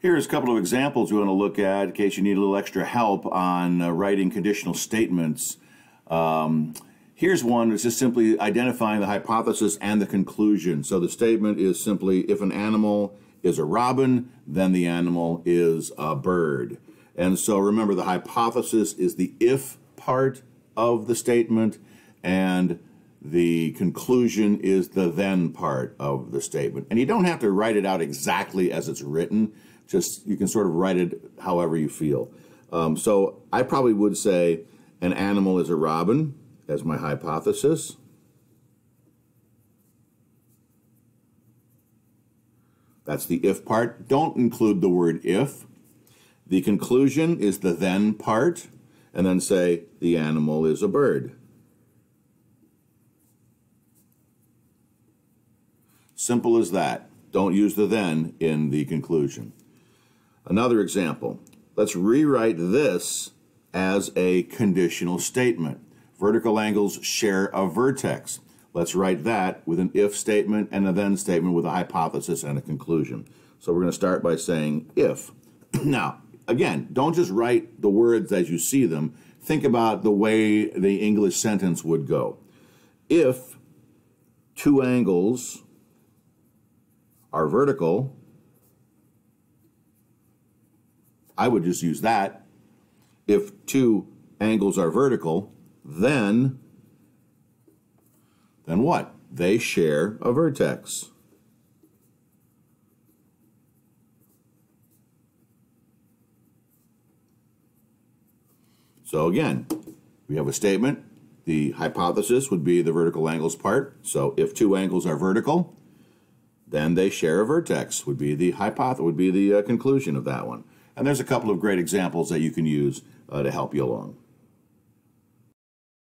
Here's a couple of examples we want to look at in case you need a little extra help on writing conditional statements. Here's one that's just simply identifying the hypothesis and the conclusion. So the statement is simply, if an animal is a robin, then the animal is a bird. And so remember, the hypothesis is the if part of the statement, and the conclusion is the then part of the statement. And you don't have to write it out exactly as it's written. Just you can sort of write it however you feel. So I probably would say an animal is a robin as my hypothesis. That's the if part. Don't include the word if. The conclusion is the then part, and then say the animal is a bird. Simple as that. Don't use the then in the conclusion. Another example. Let's rewrite this as a conditional statement. Vertical angles share a vertex. Let's write that with an if statement and a then statement with a hypothesis and a conclusion. So we're going to start by saying if. Now, again, don't just write the words as you see them. Think about the way the English sentence would go. If two angles are vertical, I would just use that. If two angles are vertical, then what? They share a vertex. So again, we have a statement. The hypothesis would be the vertical angles part. So if two angles are vertical, then they share a vertex, would be the conclusion of that one. And there's a couple of great examples that you can use to help you along.